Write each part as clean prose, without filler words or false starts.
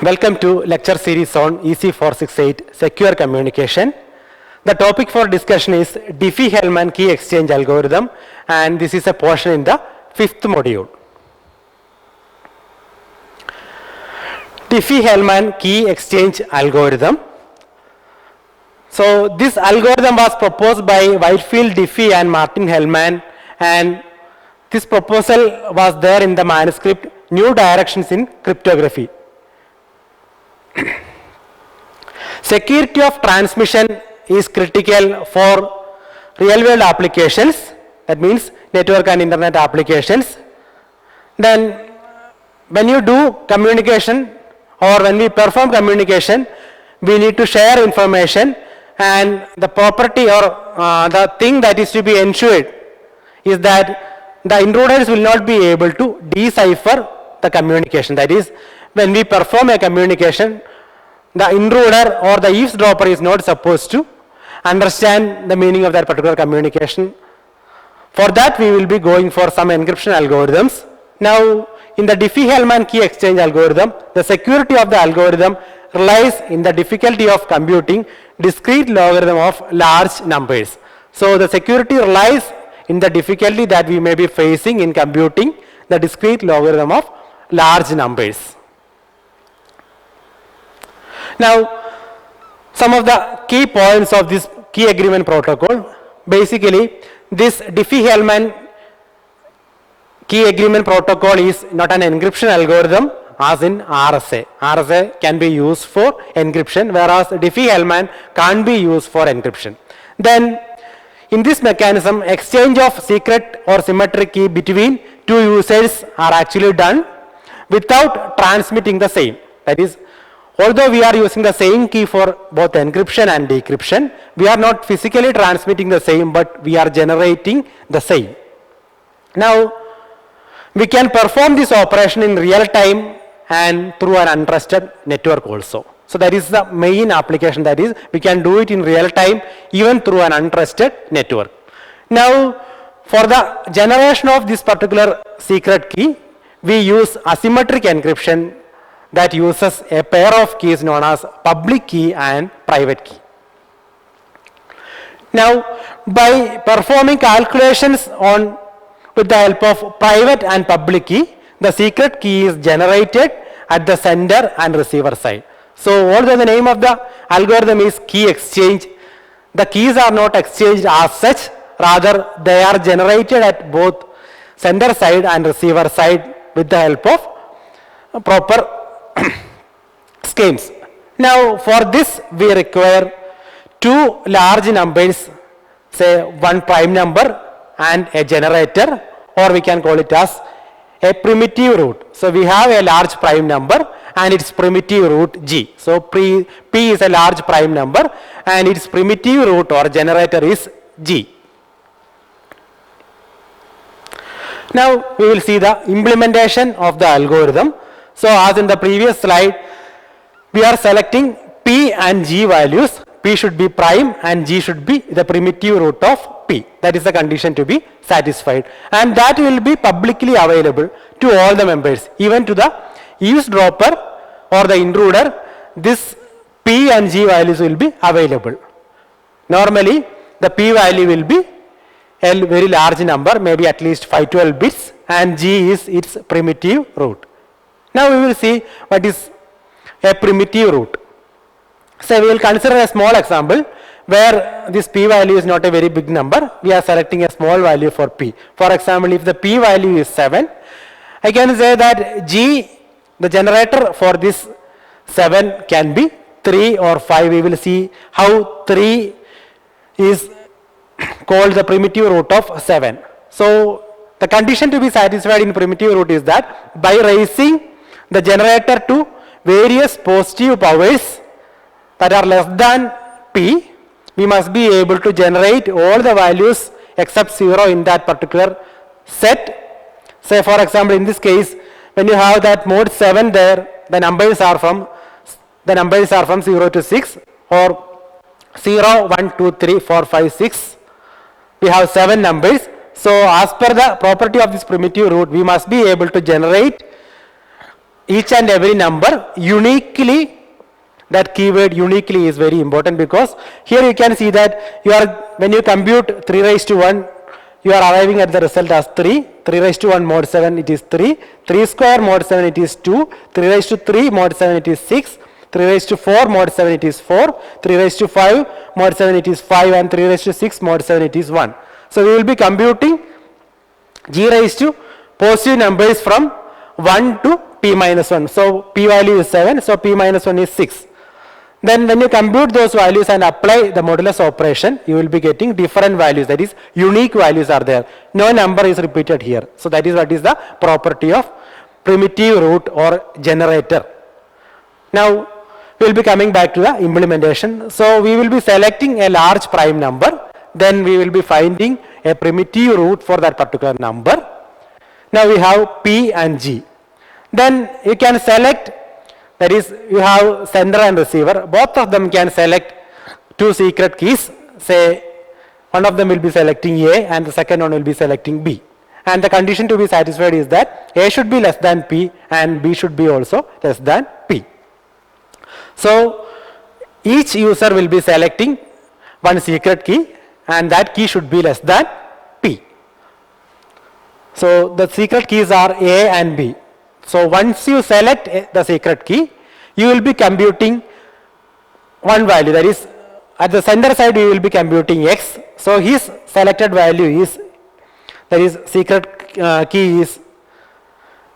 Welcome to lecture series on EC468 Secure Communication. The topic for discussion is Diffie-Hellman Key Exchange Algorithm, and this is a portion in the fifth module. Diffie-Hellman Key Exchange Algorithm. So this algorithm was proposed by Whitefield Diffie and Martin Hellman, and this proposal was there in the manuscript New Directions in Cryptography. Security of transmission is critical for real world applications, that means network and internet applications. Then when you do communication or when we perform communication, we need to share information, and the property or the thing that is to be ensured is that the intruders will not be able to decipher the communication. That is, when we perform a communication, the intruder or the eavesdropper is not supposed to understand the meaning of that particular communication. For that, we will be going for some encryption algorithms. Now, in the Diffie-Hellman key exchange algorithm, the security of the algorithm relies in the difficulty of computing discrete logarithm of large numbers. So, the security relies in the difficulty that we may be facing in computing the discrete logarithm of large numbers. Now, some of the key points of this key agreement protocol. Basically, this Diffie-Hellman key agreement protocol is not an encryption algorithm as in RSA. RSA can be used for encryption, whereas Diffie-Hellman can't be used for encryption. Then, in this mechanism, exchange of secret or symmetric key between two users are actually done without transmitting the same. That is, although we are using the same key for both encryption and decryption, we are not physically transmitting the same, but we are generating the same. Now, we can perform this operation in real time and through an untrusted network also. So that is the main application, that is, we can do it in real time even through an untrusted network. Now, for the generation of this particular secret key, we use asymmetric encryption that uses a pair of keys known as public key and private key. Now, by performing calculations with the help of private and public key, the secret key is generated at the sender and receiver side. So, although the name of the algorithm is key exchange, the keys are not exchanged as such, rather they are generated at both sender side and receiver side with the help of proper schemes. Now, for this we require two large numbers, say one prime number and a generator, or we can call it as a primitive root. So, we have a large prime number and its primitive root G. So, P is a large prime number and its primitive root or generator is G. Now, we will see the implementation of the algorithm. So, as in the previous slide, we are selecting P and G values. P should be prime and G should be the primitive root of P. That is the condition to be satisfied. And that will be publicly available to all the members, even to the eavesdropper or the intruder. This P and G values will be available. Normally, the P value will be a very large number, maybe at least 512 bits, and G is its primitive root. Now, we will see what is a primitive root. So, we will consider a small example where this P value is not a very big number. We are selecting a small value for P. For example, if the P value is 7, I can say that G, the generator for this 7 can be 3 or 5. We will see how 3 is called the primitive root of 7. So, the condition to be satisfied in primitive root is that by raising the generator to various positive powers that are less than P, we must be able to generate all the values except 0 in that particular set. Say, for example, in this case, when you have that mode 7 there, the numbers are from 0 to 6, or 0, 1, 2, 3, 4, 5, 6. We have 7 numbers. So, as per the property of this primitive root, we must be able to generate each and every number uniquely. That keyword uniquely is very important, because here you can see that when you compute 3 raised to 1, you are arriving at the result as 3. 3 raised to 1 mod 7, it is 3. 3 square mod 7, it is 2. 3 raised to 3 mod 7, it is 6. 3 raised to 4 mod 7, it is 4. 3 raised to 5 mod 7, it is 5. And 3 raised to 6 mod 7, it is 1. So we will be computing g raised to positive numbers from 1 to p minus 1. So p value is 7, so p minus 1 is 6. Then when you compute those values and apply the modulus operation, you will be getting different values, that is unique values are there. No number is repeated here. So that is what is the property of primitive root or generator. Now we will be coming back to the implementation. So we will be selecting a large prime number, then we will be finding a primitive root for that particular number. Now we have p and g. Then you can select, that is, you have sender and receiver. Both of them can select 2 secret keys. Say one of them will be selecting A and the second one will be selecting B. And the condition to be satisfied is that A should be less than P and B should be also less than P. So each user will be selecting one secret key, and that key should be less than P. So the secret keys are A and B. So once you select the secret key, you will be computing one value, that is at the sender side you will be computing x. So his selected value is, that is secret key is,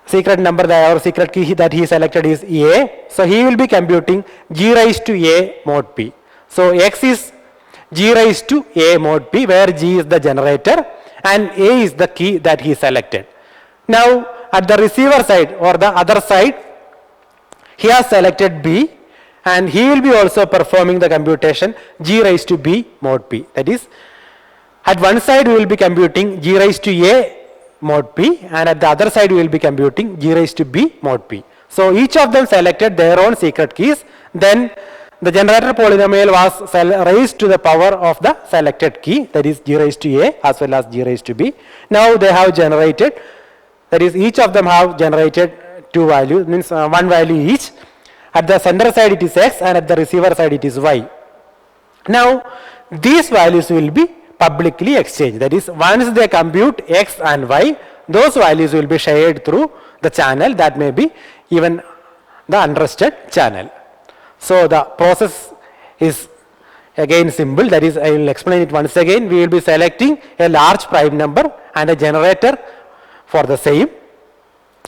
secret number or secret key that he selected is A. So he will be computing g raised to A mod p. So x is g raised to A mod p, where g is the generator and A is the key that he selected. Now at the receiver side or the other side, he has selected B, and he will be also performing the computation g raised to B mod p. That is, at one side we will be computing g raised to A mod p, and at the other side we will be computing g raised to B mod p. So each of them selected their own secret keys. Then the generator polynomial was raised to the power of the selected key, that is g raised to A as well as g raised to B. Now they have generated, that is each of them have generated 2 values, means one value each. At the sender side it is x and at the receiver side it is y. Now these values will be publicly exchanged, that is once they compute x and y, those values will be shared through the channel, that may be even the untrusted channel. So the process is again simple, that is I will explain it once again. We will be selecting a large prime number and a generator for the same.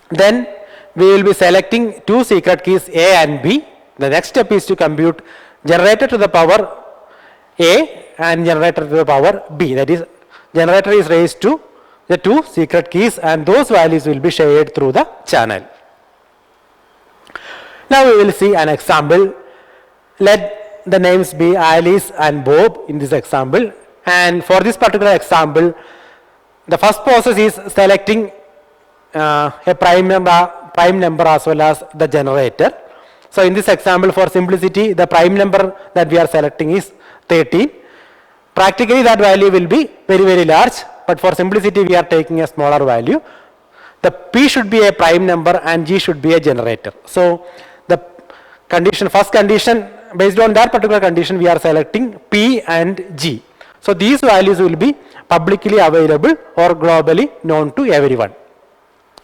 Then we will be selecting 2 secret keys A and B. The next step is to compute generator to the power A and generator to the power B, that is generator is raised to the 2 secret keys and those values will be shared through the channel. Now we will see an example. Let the names be Alice and Bob in this example, and for this particular example the first process is selecting a prime number as well as the generator. So in this example, for simplicity, the prime number that we are selecting is 13. Practically that value will be very large, but for simplicity we are taking a smaller value. The P should be a prime number and G should be a generator. So the condition, first condition, based on that particular condition we are selecting P and G. So these values will be publicly available or globally known to everyone.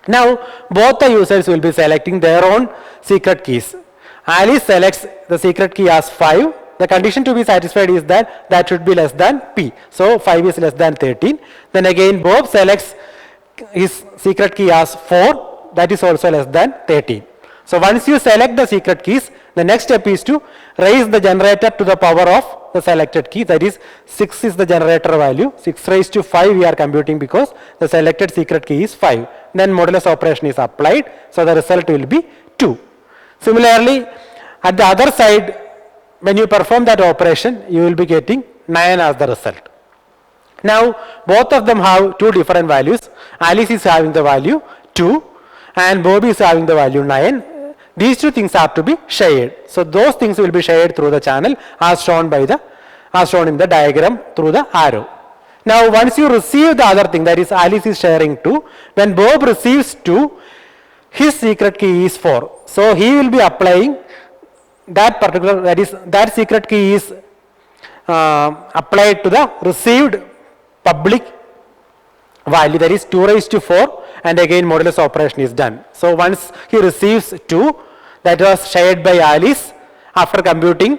Now both the users will be selecting their own secret keys. Alice selects the secret key as 5. The condition to be satisfied is that that should be less than P. So 5 is less than 13. Then again Bob selects his secret key as 4. That is also less than 13. So once you select the secret keys, the next step is to raise the generator to the power of the selected key. That is 6 is the generator value. 6 raised to 5 we are computing because the selected secret key is 5. Then modulus operation is applied. So the result will be 2. Similarly, at the other side, when you perform that operation, you will be getting 9 as the result. Now both of them have 2 different values. Alice is having the value 2 and Bob is having the value 9. These 2 things have to be shared. So those things will be shared through the channel as shown in the diagram through the arrow. Now once you receive the other thing, that is Alice is sharing 2, when Bob receives 2, his secret key is 4. So he will be applying that particular, that secret key is applied to the received public value, that is 2 raised to 4, and again modulus operation is done. So once he receives 2, that was shared by Alice, after computing,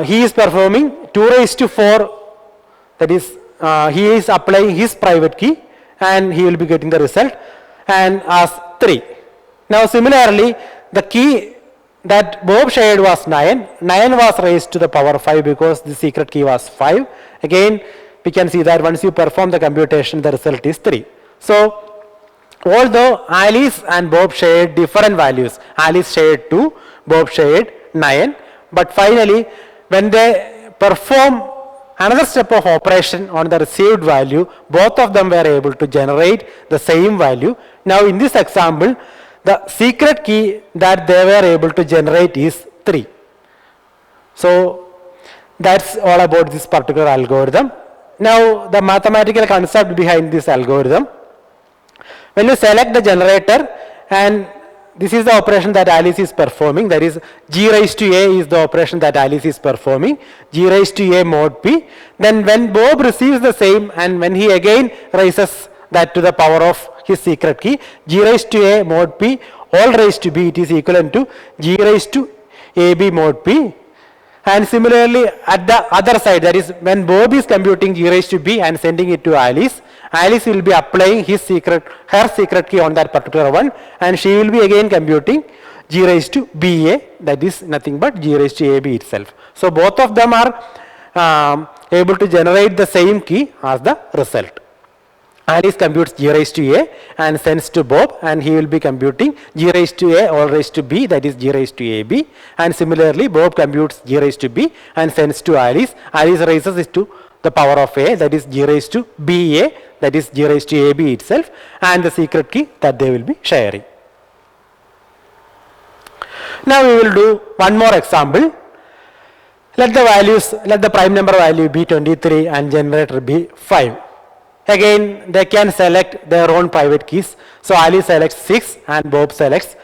he is performing 2 raised to 4, that is he is applying his private key and he will be getting the result, and as 3. Now similarly, the key that Bob shared was 9. 9 was raised to the power 5 because the secret key was 5. Again, we can see that once you perform the computation, the result is 3. So, although Alice and Bob shared different values, Alice shared 2, Bob shared 9, but finally, when they perform another step of operation on the received value, both of them were able to generate the same value. Now, in this example, the secret key that they were able to generate is 3. So that's all about this particular algorithm. Now the mathematical concept behind this algorithm. When you select the generator, and this is the operation that Alice is performing, that is G raised to A is the operation that Alice is performing, G raised to A mod P. Then when Bob receives the same, and when he again raises that to the power of his secret key, G raised to A mod P all raised to B, it is equivalent to G raised to AB mod P. And similarly at the other side, that is when Bob is computing G raised to B and sending it to Alice, Alice will be applying her secret key on that particular one, and she will be again computing G raised to BA, that is nothing but G raised to AB itself. So both of them are able to generate the same key as the result. Alice computes G raised to A and sends to Bob, and he will be computing G raised to A all raised to B, that is G raised to AB. And similarly, Bob computes G raised to B and sends to Alice. Alice raises it to the power of A, that is G raised to BA, that is G raised to AB itself, and the secret key that they will be sharing. Now we will do one more example. Let the prime number value be 23 and generator be 5. Again, they can select their own private keys. So Alice selects 6 and Bob selects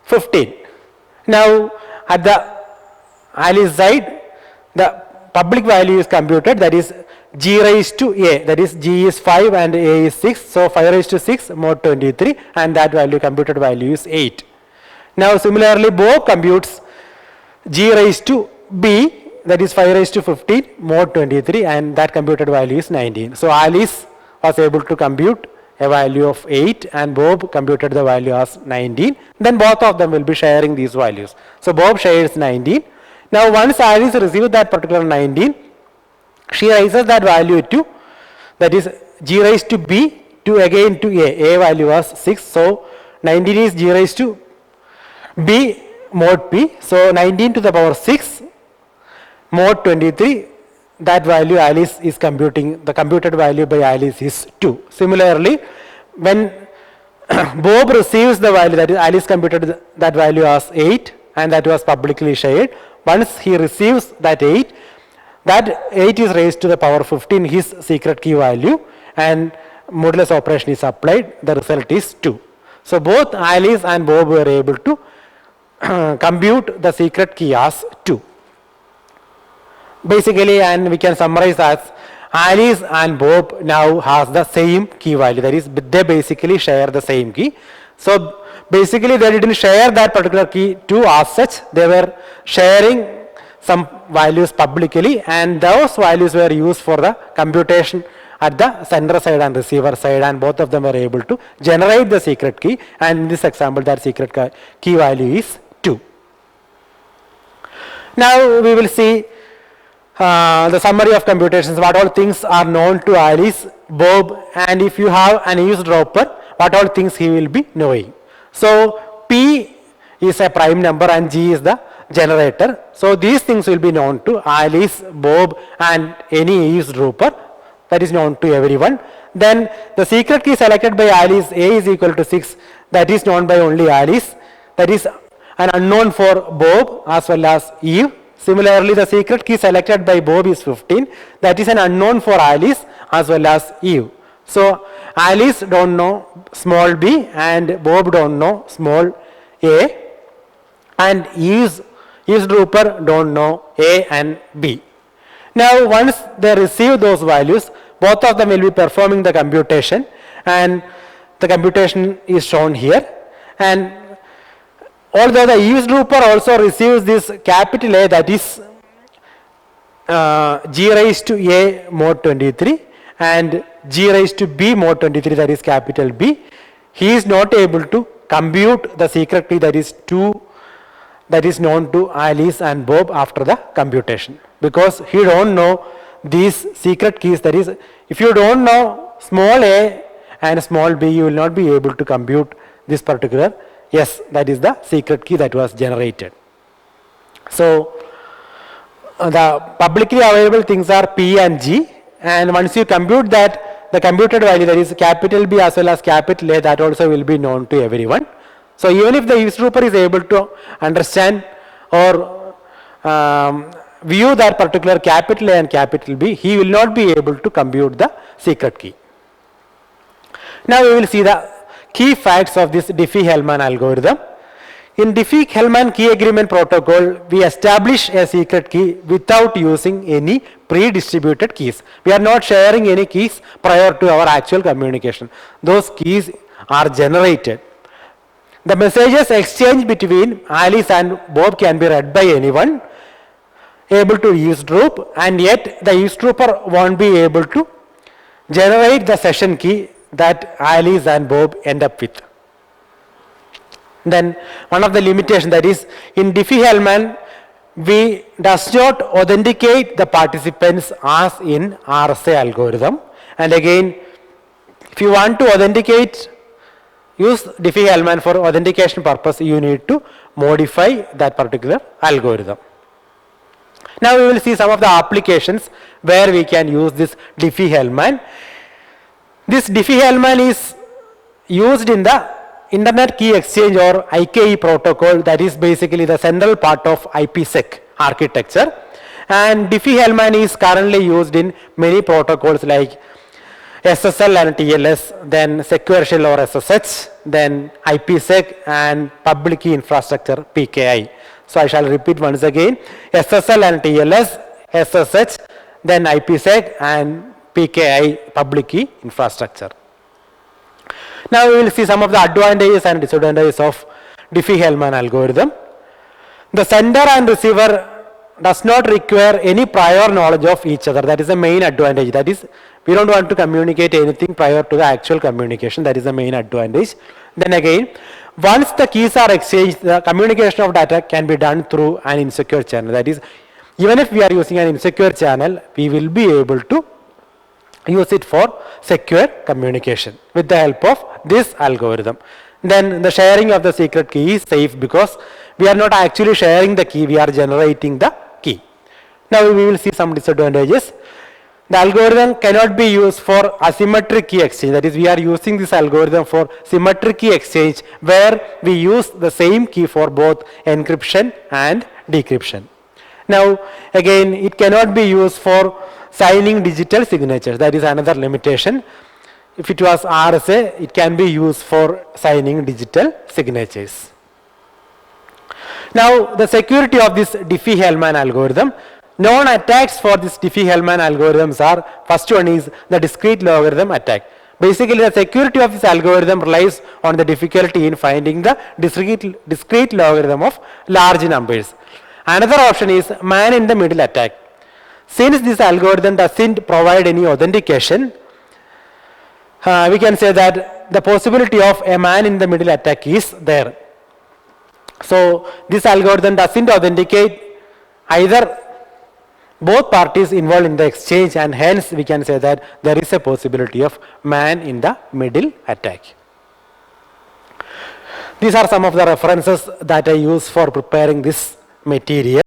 15. Now at the Alice side, the public value is computed, that is G raised to A, that is G is 5 and A is 6. So 5 raised to 6 mod 23, and that value computed value is 8. Now similarly, Bob computes G raised to B, that is 5 raised to 15 mod 23, and that computed value is 19. So Alice was able to compute a value of 8 and Bob computed the value as 19. Then both of them will be sharing these values. So Bob shares 19. Now once Alice receives that particular 19, she raises that value to, that is G raised to B to again to A. A value was 6. So 19 is G raised to B mod P. So 19 to the power 6 mod 23, that value Alice is computing, the computed value by Alice is 2. Similarly, when Bob receives the value, that is Alice computed that value as 8 and that was publicly shared. Once he receives that 8, that 8 is raised to the power 15, his secret key value, and modulus operation is applied, the result is 2. So both Alice and Bob were able to compute the secret key as 2. Basically, and we can summarize as Alice and Bob now has the same key value, that is they basically share the same key. So basically they didn't share that particular key too as such, they were sharing some values publicly, and those values were used for the computation at the sender side and receiver side, and both of them were able to generate the secret key, and in this example that secret key value is 2. Now we will see the summary of computations, what all things are known to Alice, Bob, and if you have an eavesdropper, what all things he will be knowing. So P is a prime number and G is the generator. So these things will be known to Alice, Bob, and any eavesdropper, that is known to everyone. Then the secret key selected by Alice, A is equal to 6, that is known by only Alice, that is an unknown for Bob as well as Eve. Similarly, the secret key selected by Bob is 15, that is an unknown for Alice as well as Eve. So Alice don't know small b and Bob don't know small a, and eavesdropper don't know a and b. Now once they receive those values, both of them will be performing the computation, and the computation is shown here. And although the eavesdropper also receives this capital A, that is g raised to a mod 23, and g raised to b mod 23, that is capital B, he is not able to compute the secret key that is known to Alice and Bob after the computation, because he don't know these secret keys. That is, if you don't know small a and small b, you will not be able to compute this particular yes, that is the secret key that was generated. So the publicly available things are p and g, and once you compute that, the computed value, that is capital B as well as capital A, that also will be known to everyone. So even if the eavesdropper is able to understand or view that particular capital A and capital B, he will not be able to compute the secret key. Now we will see the key facts of this Diffie-Hellman algorithm. In Diffie-Hellman key agreement protocol, we establish a secret key without using any pre-distributed keys. We are not sharing any keys prior to our actual communication. Those keys are generated. The messages exchanged between Alice and Bob can be read by anyone able to eavesdrop, and yet the eavesdropper won't be able to generate the session key that Alice and Bob end up with. Then one of the limitations, that is, in Diffie-Hellman, we does not authenticate the participants as in RSA algorithm. And again, if you want to authenticate, use Diffie-Hellman for authentication purpose, you need to modify that particular algorithm. Now we will see some of the applications where we can use this Diffie-Hellman. This Diffie-Hellman is used in the Internet Key Exchange or IKE protocol, that is basically the central part of IPsec architecture. And Diffie-Hellman is currently used in many protocols like SSL and TLS, then Secure Shell or SSH, then IPsec and Public Key Infrastructure PKI. So I shall repeat once again: SSL and TLS, SSH, then IPsec and PKI, Public Key Infrastructure. Now we will see some of the advantages and disadvantages of Diffie-Hellman algorithm. The sender and receiver does not require any prior knowledge of each other. That is the main advantage. That is, we don't want to communicate anything prior to the actual communication. That is the main advantage. Then again, once the keys are exchanged, the communication of data can be done through an insecure channel. That is, even if we are using an insecure channel, we will be able to use it for secure communication with the help of this algorithm. Then the sharing of the secret key is safe because we are not actually sharing the key, we are generating the key. Now we will see some disadvantages. The algorithm cannot be used for asymmetric key exchange. That is, we are using this algorithm for symmetric key exchange where we use the same key for both encryption and decryption. Now again, it cannot be used for signing digital signatures. That is another limitation. If it was RSA, it can be used for signing digital signatures. Now the security of this Diffie-Hellman algorithm. Known attacks for this Diffie-Hellman algorithms are: first one is the discrete logarithm attack. Basically, the security of this algorithm relies on the difficulty in finding the discrete logarithm of large numbers. Another option is man in the middle attack. Since this algorithm doesn't provide any authentication, we can say that the possibility of a man in the middle attack is there. So this algorithm doesn't authenticate either both parties involved in the exchange, and hence we can say that there is a possibility of man in the middle attack. These are some of the references that I use for preparing this material.